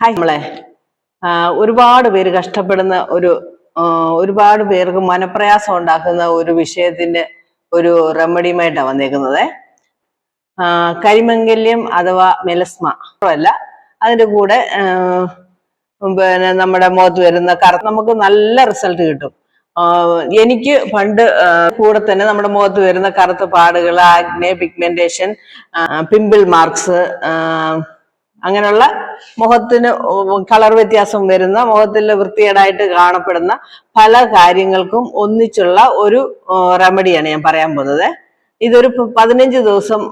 Hi നമ്മളെ ഒരുപാട് പേര് കഷ്ടപ്പെടുന്ന ഒരുപാട് പേർക്ക് മനപ്രയാസം ഉണ്ടാക്കുന്ന ഒരു വിഷയത്തിന്റെ ഒരു റെമഡിയുമായിട്ടാണ് വന്നേക്കുന്നത്. കരിമംഗല്യം അഥവാ മെലസ്മ അല്ല, അതിന്റെ കൂടെ പിന്നെ നമ്മുടെ മുഖത്ത് വരുന്ന നമുക്ക് നല്ല റിസൾട്ട് കിട്ടും. എനിക്ക് പണ്ട് കൂടെ തന്നെ നമ്മുടെ മുഖത്ത് വരുന്ന കറുത്ത പാടുകൾ, ആഗ്നെ, പിഗ്മെന്റേഷൻ, പിമ്പിൾ മാർക്സ്, അങ്ങനെയുള്ള മുഖത്തിന് കളർ വ്യത്യാസം വരുന്ന, മുഖത്തിൽ വൃത്തികേടായിട്ട് കാണപ്പെടുന്ന പല കാര്യങ്ങൾക്കും ഒന്നിച്ചുള്ള ഒരു റെമഡിയാണ് ഞാൻ പറയാൻ പോകുന്നത്. ഇതൊരു 15 ദിവസം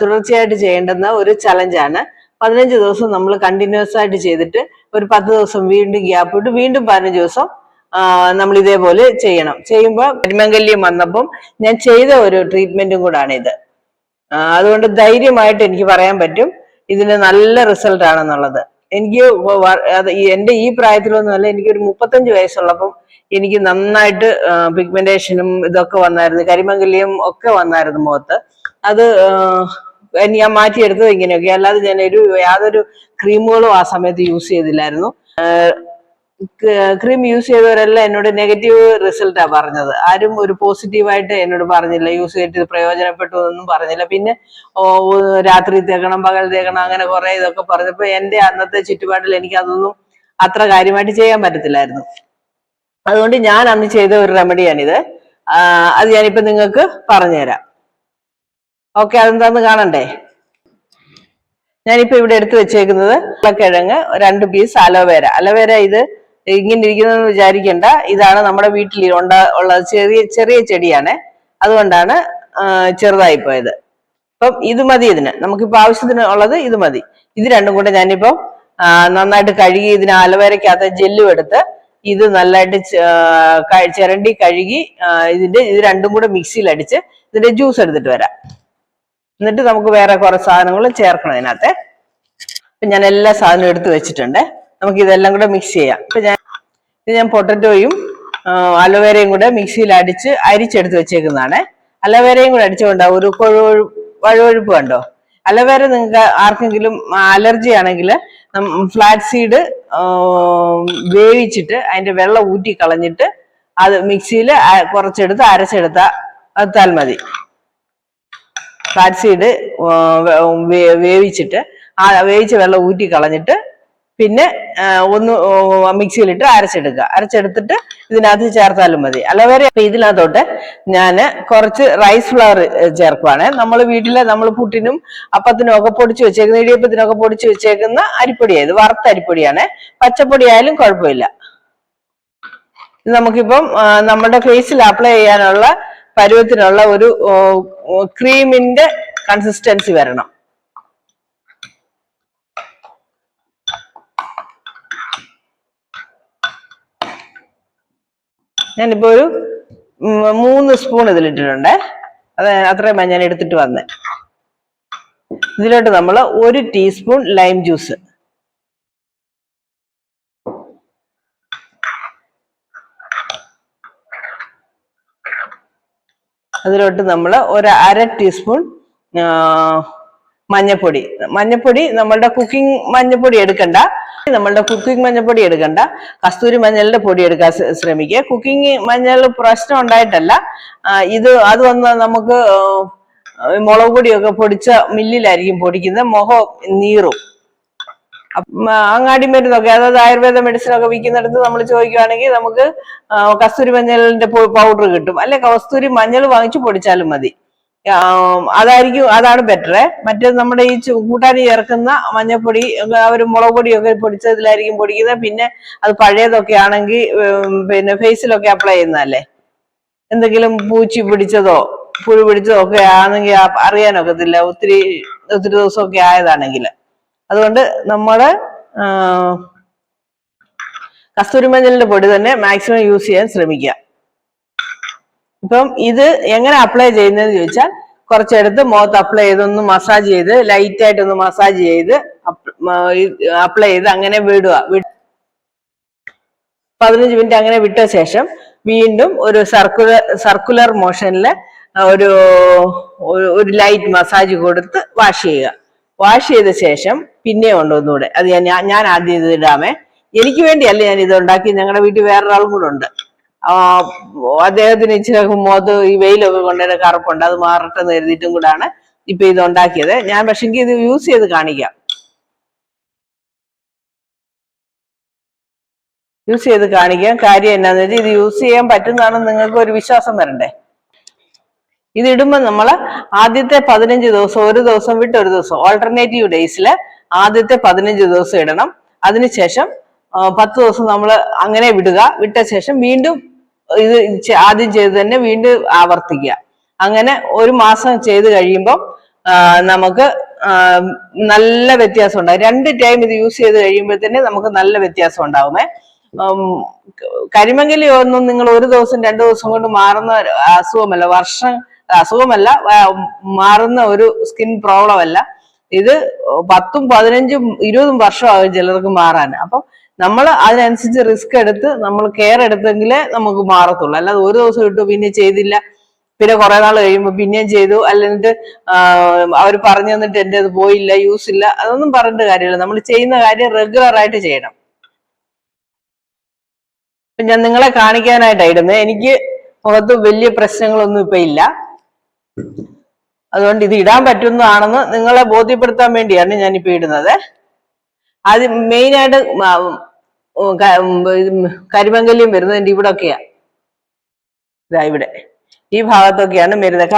തുടർച്ചയായിട്ട് ചെയ്യേണ്ടുന്ന ഒരു ചലഞ്ചാണ്. 15 ദിവസം നമ്മൾ കണ്ടിന്യൂസ് ആയിട്ട് ചെയ്തിട്ട് ഒരു 10 ദിവസം വീണ്ടും ഗ്യാപ്പ് ഇട്ട് വീണ്ടും 15 ദിവസം നമ്മൾ ഇതേപോലെ ചെയ്യണം. ചെയ്യുമ്പോൾ കരിമംഗല്യം വന്നപ്പം ഞാൻ ചെയ്ത ഒരു ട്രീറ്റ്മെന്റും കൂടാണ് ഇത്. അതുകൊണ്ട് ധൈര്യമായിട്ട് എനിക്ക് പറയാൻ പറ്റും ഇതിന് നല്ല റിസൾട്ട് ആണെന്നുള്ളത്. എനിക്ക് എന്റെ ഈ പ്രായത്തിലൊന്നുമല്ല, എനിക്കൊരു 35 വയസ്സുള്ളപ്പം എനിക്ക് നന്നായിട്ട് പിഗ്മെന്റേഷനും ഇതൊക്കെ വന്നായിരുന്നു, കരിമംഗല്യം ഒക്കെ വന്നായിരുന്നു മുഖത്ത്. അത് ഞാൻ മാറ്റിയെടുത്തത് ഇങ്ങനെയൊക്കെ, അല്ലാതെ ഞാൻ യാതൊരു ക്രീമുകളും ആ സമയത്ത് യൂസ് ചെയ്തില്ലായിരുന്നു. ക്രീം യൂസ് ചെയ്തവരെല്ലാം എന്നോട് നെഗറ്റീവ് റിസൾട്ടാ പറഞ്ഞത്. ആരും ഒരു പോസിറ്റീവായിട്ട് എന്നോട് പറഞ്ഞില്ല, യൂസ് ചെയ്തിട്ട് പ്രയോജനപ്പെട്ടു എന്നൊന്നും പറഞ്ഞില്ല. പിന്നെ രാത്രി തേക്കണം, പകൽ തേക്കണം, അങ്ങനെ കുറെ ഇതൊക്കെ പറഞ്ഞപ്പോ എന്റെ അന്നത്തെ ചുറ്റുപാടിൽ എനിക്ക് അതൊന്നും അത്ര കാര്യമായിട്ട് ചെയ്യാൻ പറ്റത്തില്ലായിരുന്നു. അതുകൊണ്ട് ഞാൻ അന്ന് ചെയ്ത ഒരു റെമഡിയാണിത്. അത് ഞാനിപ്പോ നിങ്ങൾക്ക് പറഞ്ഞുതരാം. ഓക്കെ, അതെന്താന്ന് കാണണ്ടേ? ഞാനിപ്പോ ഇവിടെ എടുത്തു വെച്ചേക്കുന്നത് ഉരുളക്കിഴങ്ങ്, 2 പീസ് അലോവേര. ഇത് ഇങ്ങനെ ഇരിക്കുന്നതെന്ന് വിചാരിക്കണ്ട, ഇതാണ് നമ്മുടെ വീട്ടിൽ ഉള്ള ചെറിയ ചെടിയാണ്, അതുകൊണ്ടാണ് ചെറുതായി പോയത്. അപ്പം ഇത് മതി ഇതിന്, നമുക്കിപ്പോ ആവശ്യത്തിന് ഉള്ളത് ഇത് മതി. ഇത് രണ്ടും കൂടെ ഞാനിപ്പം നന്നായിട്ട് കഴുകി, ഇതിന് അലോവേരക്കകത്ത് ജെല്ലും എടുത്ത് ഇത് നല്ലതായിട്ട് ചിരണ്ടി കഴുകി ഇത് രണ്ടും കൂടെ മിക്സിയിൽ അടിച്ച് ഇതിന്റെ ജ്യൂസ് എടുത്തിട്ട് വരാം. എന്നിട്ട് നമുക്ക് വേറെ കുറെ സാധനങ്ങൾ ചേർക്കണം ഇതിനകത്ത്. ഞാൻ എല്ലാ സാധനവും എടുത്ത് വെച്ചിട്ടുണ്ട്. നമുക്ക് ഇതെല്ലാം കൂടെ മിക്സ് ചെയ്യാം. ഞാൻ പൊട്ടറ്റോയും അലോവേരയും കൂടെ മിക്സിയിൽ അരിച്ചെടുത്ത് വെച്ചേക്കുന്നതാണ്. അലോവേരയും കൂടെ അടിച്ചുകൊണ്ടാവും ഒരു വഴുവഴുപ്പ് കണ്ടോ. അലോവേര നിങ്ങൾക്ക് ആർക്കെങ്കിലും അലർജി ആണെങ്കിൽ ഫ്ലാക്സ് സീഡ് വേവിച്ചിട്ട് അതിന്റെ വെള്ളം ഊറ്റി കളഞ്ഞിട്ട് അത് മിക്സിയിൽ കുറച്ചെടുത്ത് അരച്ചെടുത്താൽ മതി. ഫ്ലാക്സ് സീഡ് വേവിച്ചിട്ട് വേവിച്ച വെള്ളം ഊറ്റി കളഞ്ഞിട്ട് പിന്നെ ഒന്ന് മിക്സിയിലിട്ട് അരച്ചെടുത്തിട്ട് ഇതിനകത്ത് ചേർത്താലും മതി. അലോവേര ഇതിനകത്തോട്ട് ഞാൻ കുറച്ച് റൈസ് ഫ്ലവർ ചേർക്കുവാണ്. നമ്മൾ പുട്ടിനും അപ്പത്തിനും ഒക്കെ പൊടിച്ചു വെച്ചേക്കുന്ന, ഇടിയപ്പത്തിനൊക്കെ പൊടിച്ചു വെച്ചേക്കുന്ന അരിപ്പൊടിയാണ് ഇത്. വറുത്ത അരിപ്പൊടിയാണ്, പച്ചപ്പൊടി ആയാലും കുഴപ്പമില്ല. ഇത് നമുക്കിപ്പം നമ്മുടെ ഫേസിൽ അപ്ലൈ ചെയ്യാനുള്ള പരുവത്തിനുള്ള ഒരു ക്രീമിന്റെ കൺസിസ്റ്റൻസി വരണം. ഞാനിപ്പോ ഒരു 3 സ്പൂൺ ഇതിലിട്ടിട്ടുണ്ട്. അത്രയും ഞാൻ എടുത്തിട്ട് വന്നേ. ഇതിലോട്ട് നമ്മൾ 1 ടീസ്പൂൺ ലൈം ജ്യൂസ്, അതിലോട്ട് നമ്മൾ ഒരു 1/2 ടീസ്പൂൺ മഞ്ഞപ്പൊടി നമ്മളുടെ കുക്കിംഗ് മഞ്ഞപ്പൊടി എടുക്കണ്ട, കസ്തൂരി മഞ്ഞളിന്റെ പൊടി എടുക്കാൻ ശ്രമിക്കുക. കുക്കിംഗ് മഞ്ഞൾ പ്രശ്നം ഉണ്ടായിട്ടല്ല, അത് വന്ന് നമുക്ക് മുളക് പൊടിയൊക്കെ പൊടിച്ച മില്ലിലായിരിക്കും പൊടിക്കുന്നത്, മുഖം നീറും. അങ്ങാടി മരുന്നൊക്കെ, അതായത് ആയുർവേദ മെഡിസിൻ ഒക്കെ വിൽക്കുന്നിടത്ത് നമ്മൾ ചോദിക്കുകയാണെങ്കിൽ നമുക്ക് കസ്തൂരി മഞ്ഞളിന്റെ പൗഡർ കിട്ടും. അല്ലെ കസ്തൂരി മഞ്ഞൾ വാങ്ങിച്ച് പൊടിച്ചാലും മതി. അതാണ് ബെറ്റർ. മറ്റേത് നമ്മുടെ ഈ കൂട്ടാനി ചേർക്കുന്ന മഞ്ഞപ്പൊടി അവർ മുളക് പൊടിയൊക്കെ പൊടിച്ചതിലായിരിക്കും പൊടിക്കുന്നത്. പിന്നെ അത് പഴയതൊക്കെ ആണെങ്കിൽ പിന്നെ ഫേസിലൊക്കെ അപ്ലൈ ചെയ്യുന്നതല്ലേ, എന്തെങ്കിലും പൂച്ചി പിടിച്ചതോ പുഴു പിടിച്ചതോ ഒക്കെ ആണെങ്കിൽ അറിയാനൊക്കത്തില്ല, ഒത്തിരി ദിവസമൊക്കെ ആയതാണെങ്കിൽ. അതുകൊണ്ട് നമ്മള് കസ്തൂരി മഞ്ഞളിന്റെ പൊടി തന്നെ മാക്സിമം യൂസ് ചെയ്യാൻ ശ്രമിക്കുക. ഇപ്പം ഇത് എങ്ങനെ അപ്ലൈ ചെയ്യുന്നതെന്ന് ചോദിച്ചാൽ, കുറച്ചെടുത്ത് മുഖത്ത് അപ്ലൈ ചെയ്തൊന്ന് മസാജ് ചെയ്ത്, ലൈറ്റായിട്ടൊന്ന് മസാജ് ചെയ്ത് അപ്ലൈ ചെയ്ത് അങ്ങനെ വിടുക. 15 മിനിറ്റ് അങ്ങനെ വിട്ട ശേഷം വീണ്ടും ഒരു സർക്കുലർ മോഷനിൽ ഒരു ലൈറ്റ് മസാജ് കൊടുത്ത് വാഷ് ചെയ്യുക. വാഷ് ചെയ്ത ശേഷം പിന്നെ ഉണ്ട് ഒന്നുകൂടെ. അത് ഞാൻ ആദ്യം ഇത് ഇടാമേ. എനിക്ക് വേണ്ടിയല്ല ഞാൻ ഇത് ഉണ്ടാക്കി, ഞങ്ങളുടെ വീട്ടിൽ വേറൊരാളും കൂടെ ഉണ്ട്. അദ്ദേഹത്തിന് ഇച്ചിരി മുഖത്ത് ഈ വെയിലൊക്കെ കൊണ്ടുവരുന്ന കറുപ്പുണ്ട്, അത് മാറട്ടെന്ന് കരുതിയിട്ടും കൂടാണ് ഇപ്പൊ ഇത് ഉണ്ടാക്കിയത്. ഞാൻ പക്ഷെ ഇത് യൂസ് ചെയ്ത് കാണിക്കാം. കാര്യം എന്നാന്ന് വെച്ചാൽ ഇത് യൂസ് ചെയ്യാൻ പറ്റുന്നതാണെന്ന് നിങ്ങൾക്ക് ഒരു വിശ്വാസം വരണ്ടേ. ഇത് ഇടുമ്പോൾ നമ്മൾ ആദ്യത്തെ 15 ദിവസം, ഒരു ദിവസം വിട്ട് ഒരു ദിവസം, ഓൾട്ടർനേറ്റീവ് ഡേയ്സില് ആദ്യത്തെ 15 ദിവസം ഇടണം. അതിനുശേഷം 10 ദിവസം നമ്മൾ അങ്ങനെ വിട്ട ശേഷം വീണ്ടും ഇത് ആദ്യം ചെയ്ത് തന്നെ വീണ്ടും ആവർത്തിക്കുക. അങ്ങനെ ഒരു മാസം ചെയ്ത് കഴിയുമ്പോൾ നമുക്ക് നല്ല വ്യത്യാസം ഉണ്ടാകും. 2 ടൈം ഇത് യൂസ് ചെയ്ത് കഴിയുമ്പോഴത്തേന് നമുക്ക് നല്ല വ്യത്യാസം ഉണ്ടാവുമേ. കരിമങ്കലി ഒന്നും നിങ്ങൾ ഒരു ദിവസം 2 ദിവസം കൊണ്ട് മാറുന്ന അസുഖമല്ല, അസുഖമല്ല, മാറുന്ന ഒരു സ്കിൻ പ്രോബ്ലം അല്ല ഇത്. 10, 15, 20 വർഷമാകും ചിലർക്ക് മാറാൻ. അപ്പൊ നമ്മൾ അതിനനുസരിച്ച് റിസ്ക് എടുത്ത് നമ്മൾ കെയർ എടുത്തെങ്കിലേ നമുക്ക് മാറത്തുള്ളൂ. അല്ലാതെ ഒരു ദിവസം ഇട്ടു പിന്നെ ചെയ്തില്ല, പിന്നെ കുറെ നാൾ കഴിയുമ്പോൾ പിന്നെയും ചെയ്തു, അല്ലെങ്കിൽ അവർ പറഞ്ഞു തന്നിട്ട് എൻ്റെ അത് പോയില്ല, യൂസ് ഇല്ല, അതൊന്നും പറഞ്ഞിട്ട് കാര്യമില്ല. നമ്മൾ ചെയ്യുന്ന കാര്യം റെഗുലർ ആയിട്ട് ചെയ്യണം. ഞാൻ നിങ്ങളെ കാണിക്കാനായിട്ടാണ് ഇടുന്നത്. എനിക്ക് മുഖത്ത് വലിയ പ്രശ്നങ്ങളൊന്നും ഇപ്പൊ ഇല്ല. അതുകൊണ്ട് ഇത് ഇടാൻ പറ്റുന്നതാണെന്ന് നിങ്ങളെ ബോധ്യപ്പെടുത്താൻ വേണ്ടിയാണ് ഞാനിപ്പോ ഇടുന്നത്. അത് മെയിനായിട്ട് കരിമംഗല്യം വരുന്നത് ഇവിടൊക്കെയാ, ഇതാ ഇവിടെ ഈ ഭാഗത്തൊക്കെയാണ് വരുന്നത്.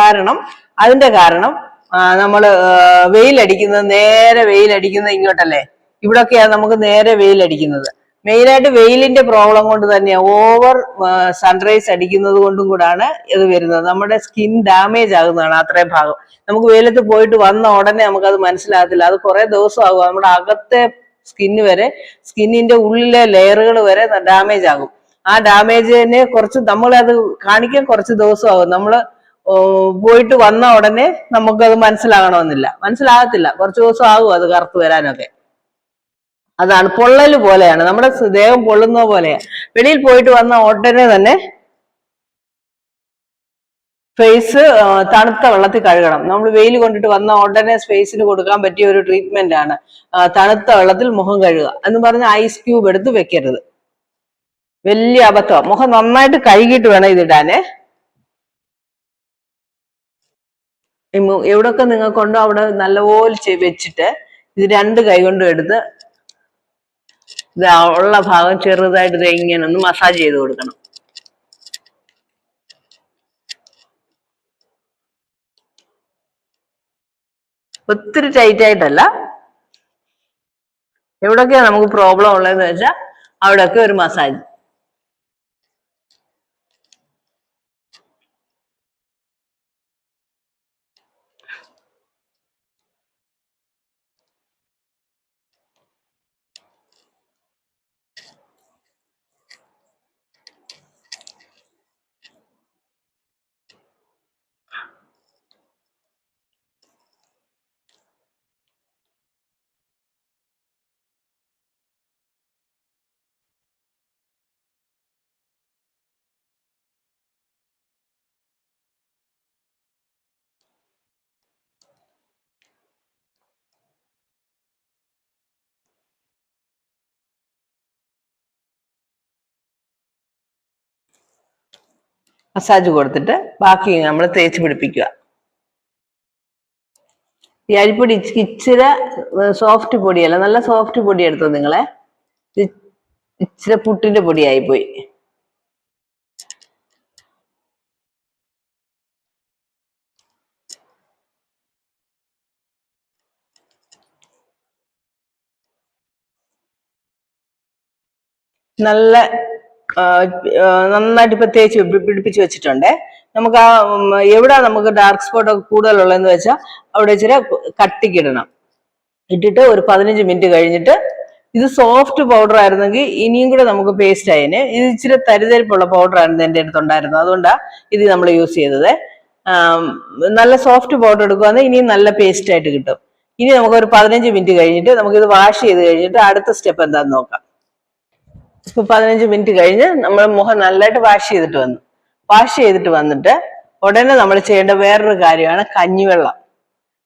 അതിന്റെ കാരണം നമ്മള് വെയിലടിക്കുന്നത്, നേരെ വെയിലടിക്കുന്നത് ഇങ്ങോട്ടല്ലേ, ഇവിടൊക്കെയാണ് നമുക്ക് നേരെ വെയിലടിക്കുന്നത്. മെയിനായിട്ട് വെയിലിന്റെ പ്രോബ്ലം കൊണ്ട് തന്നെയാണ്, ഓവർ സൺറൈസ് അടിക്കുന്നത് കൊണ്ടും കൂടാണ് ഇത് വരുന്നത്. നമ്മുടെ സ്കിൻ ഡാമേജ് ആകുന്നതാണ് അത്രയും ഭാഗം. നമുക്ക് വെയിലത്ത് പോയിട്ട് വന്ന ഉടനെ നമുക്കത് മനസ്സിലാകത്തില്ല, അത് കുറെ ദിവസം ആകും. നമ്മുടെ അകത്തെ സ്കിന്നിന്റെ ഉള്ളിലെ ലെയറുകൾ വരെ ഡാമേജ് ആകും. ആ ഡാമേജിനെ കുറച്ച് നമ്മളത് കാണിക്കാൻ കുറച്ച് ദിവസമാകും. നമ്മള് പോയിട്ട് വന്ന ഉടനെ നമുക്കത് മനസ്സിലാകത്തില്ല, കുറച്ച് ദിവസം ആകും അത് കറുത്ത് വരാനൊക്കെ. അതാണ് പൊള്ളല് പോലെയാണ്, നമ്മുടെ ദേഹം പൊള്ളുന്ന പോലെയാണ്. വെളിയിൽ പോയിട്ട് വന്ന ഉടനെ തന്നെ ഫേസ് തണുത്ത വെള്ളത്തിൽ കഴുകണം. നമ്മൾ വെയിൽ കൊണ്ടിട്ട് വന്ന ഉടനെ ഫേസിന് കൊടുക്കാൻ പറ്റിയ ഒരു ട്രീറ്റ്മെന്റ് ആണ് തണുത്ത വെള്ളത്തിൽ മുഖം കഴുകുക എന്ന് പറഞ്ഞ ഐസ് ക്യൂബ് എടുത്ത് വെക്കരുത്. വലിയ അബദ്ധമാണ്. മുഖം നന്നായിട്ട് കഴുകിയിട്ട് വേണം ഇതിടാനേ. എവിടൊക്കെ നിങ്ങൾക്കുണ്ടോ അവിടെ നല്ലപോലെ വെച്ചിട്ട് ഇത് 2 കൈ കൊണ്ടും എടുത്ത് ഉള്ള ഭാഗം ചെറുതായിട്ട് ഇങ്ങനെ ഒന്ന് മസാജ് ചെയ്ത് കൊടുക്കണം. ഒത്തിരി ടൈറ്റ് ആയിട്ടല്ല, എവിടൊക്കെയാ നമുക്ക് പ്രോബ്ലം ഉള്ളതെന്ന് വെച്ചാൽ അവിടെയൊക്കെ ഒരു മസാജ്. മസാജ് കൊടുത്തിട്ട് ബാക്കി നമ്മൾ തേച്ച് പിടിപ്പിക്കുക. ഈ അരിപ്പൊടി ഇച്ചിരി സോഫ്റ്റ് പൊടിയല്ല, നല്ല സോഫ്റ്റ് പൊടി എടുത്തോ നിങ്ങളെ. ഇച്ചിരി പുട്ടിന്റെ പൊടിയായിപ്പോയി. നന്നായിട്ട് ഇപ്പൊ തേച്ച് പിടിപ്പിച്ച് വെച്ചിട്ടുണ്ട്. നമുക്ക് എവിടെ നമുക്ക് ഡാർക്ക് സ്പോട്ട് ഒക്കെ കൂടുതലുള്ളതെന്ന് വെച്ചാൽ അവിടെ ഇച്ചിരി കട്ടിക്കിടണം. ഇട്ടിട്ട് ഒരു 15 മിനിറ്റ് കഴിഞ്ഞിട്ട്, ഇത് സോഫ്റ്റ് പൗഡർ ആയിരുന്നെങ്കിൽ ഇനിയും കൂടെ നമുക്ക് പേസ്റ്റ് ആയതിന്. ഇത് ഇച്ചിരി തരിതരിപ്പുള്ള പൗഡർ ആയിരുന്നു എൻ്റെ അടുത്തുണ്ടായിരുന്നു, അതുകൊണ്ടാണ് ഇത് നമ്മൾ യൂസ് ചെയ്തത്. നല്ല സോഫ്റ്റ് പൗഡർ എടുക്കുകയാണെങ്കിൽ ഇനിയും നല്ല പേസ്റ്റ് ആയിട്ട് കിട്ടും. ഇനി നമുക്ക് ഒരു 15 മിനിറ്റ് കഴിഞ്ഞിട്ട് നമുക്കിത് വാഷ് ചെയ്ത് കഴിഞ്ഞിട്ട് അടുത്ത സ്റ്റെപ്പ് എന്താന്ന് നോക്കാം. ഇപ്പൊ 15 മിനിറ്റ് കഴിഞ്ഞ് നമ്മൾ മുഖം നല്ലതായിട്ട് വാഷ് ചെയ്തിട്ട് വന്നിട്ട് ഉടനെ നമ്മൾ ചെയ്യേണ്ട വേറൊരു കാര്യമാണ് കഞ്ഞിവെള്ളം.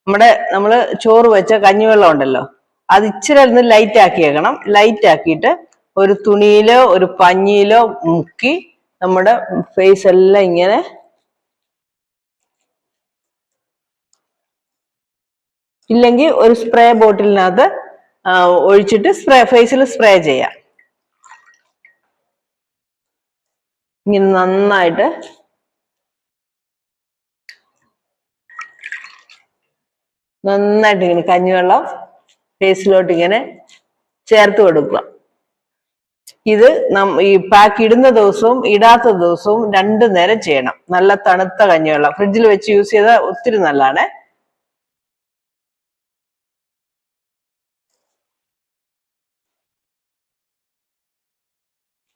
നമ്മള് ചോറ് വെച്ച കഞ്ഞിവെള്ളം ഉണ്ടല്ലോ, അത് ഇച്ചിരി ഒന്ന് ലൈറ്റ് ആക്കിയേക്കണം. ലൈറ്റ് ആക്കിയിട്ട് ഒരു തുണിയിലോ ഒരു പഞ്ഞിയിലോ മുക്കി നമ്മുടെ ഫേസ് എല്ലാം ഇങ്ങനെ ഇല്ലെങ്കിൽ ഒരു സ്പ്രേ ബോട്ടിലിനകത്ത് ഒഴിച്ചിട്ട് ഫേസിൽ സ്പ്രേ ചെയ്യാം. ഇങ്ങനെ നന്നായിട്ട് ഇങ്ങനെ കഞ്ഞിവെള്ളം ഫേസിലോട്ട് ഇങ്ങനെ ചേർത്ത് കൊടുക്കുക. ഇത് ഈ പാക്ക് ഇടുന്ന ദിവസവും ഇടാത്ത ദിവസവും 2 നേരം ചെയ്യണം. നല്ല തണുത്ത കഞ്ഞിവെള്ളം ഫ്രിഡ്ജിൽ വെച്ച് യൂസ് ചെയ്താൽ ഒത്തിരി നല്ലതാണ്.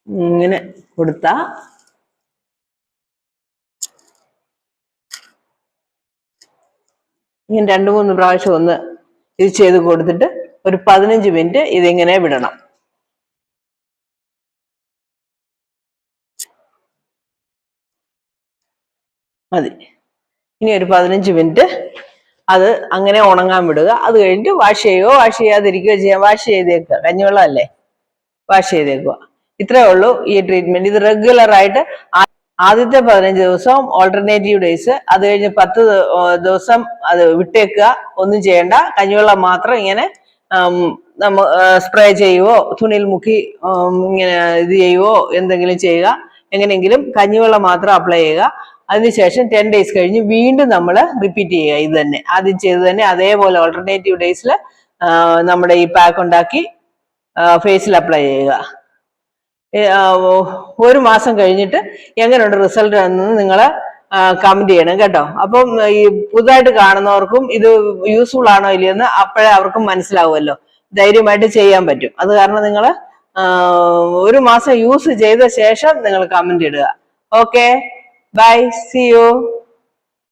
ഇങ്ങനെ കൊടുത്താ ഇങ്ങനെ 2-3 പ്രാവശ്യം ഒന്ന് ഇത് ചെയ്ത് കൊടുത്തിട്ട് ഒരു 15 മിനിറ്റ് ഇതിങ്ങനെ വിടണം. മതി. ഇനി ഒരു 15 മിനിറ്റ് അത് അങ്ങനെ ഉണങ്ങാൻ വിടുക. അത് കഴിഞ്ഞിട്ട് വാഷ് ചെയ്യുകയോ വാഷ് ചെയ്യാതിരിക്കുകയോ ചെയ്യാം. വാഷ് ചെയ്തേക്കുക, കഞ്ഞിവെള്ളം അല്ലേ, വാഷ് ചെയ്തേക്കുക. ഇത്രേ ഉള്ളൂ ഈ ട്രീറ്റ്മെന്റ്. ഇത് റെഗുലർ ആയിട്ട് ആദ്യത്തെ 15 ദിവസം ഓൾട്ടർനേറ്റീവ് ഡേയ്സ്, അത് കഴിഞ്ഞ് 10 ദിവസം അത് വിട്ടേക്കുക. ഒന്നും ചെയ്യണ്ട, കഞ്ഞിവെള്ളം മാത്രം ഇങ്ങനെ സ്പ്രേ ചെയ്യുവോ തുണിയിൽ മുക്കി ഇങ്ങനെ ഇത് ചെയ്യുവോ എന്തെങ്കിലും ചെയ്യുക. എങ്ങനെയെങ്കിലും കഞ്ഞിവെള്ളം മാത്രം അപ്ലൈ ചെയ്യുക. അതിനുശേഷം 10 ഡേയ്സ് കഴിഞ്ഞ് വീണ്ടും നമ്മൾ റിപ്പീറ്റ് ചെയ്യുക. ഇത് തന്നെ ആദ്യം ചെയ്ത് തന്നെ അതേപോലെ ഓൾട്ടർനേറ്റീവ് ഡേയ്സിൽ നമ്മുടെ ഈ പാക്ക് ഉണ്ടാക്കി ഫേസിൽ അപ്ലൈ ചെയ്യുക. 1 മാസം കഴിഞ്ഞിട്ട് എങ്ങനെയുണ്ട് റിസൾട്ട് എന്ന് നിങ്ങൾ കമന്റ് ചെയ്യണം കേട്ടോ. അപ്പം ഈ പുതുതായിട്ട് കാണുന്നവർക്കും ഇത് യൂസ്ഫുൾ ആണോ ഇല്ലയെന്ന് അപ്പോഴേ അവർക്കും മനസ്സിലാവുമല്ലോ, ധൈര്യമായിട്ട് ചെയ്യാൻ പറ്റും. അത് കാരണം നിങ്ങൾ 1 മാസം യൂസ് ചെയ്ത ശേഷം നിങ്ങൾ കമന്റ് ഇടുക. Okay, bye, see U.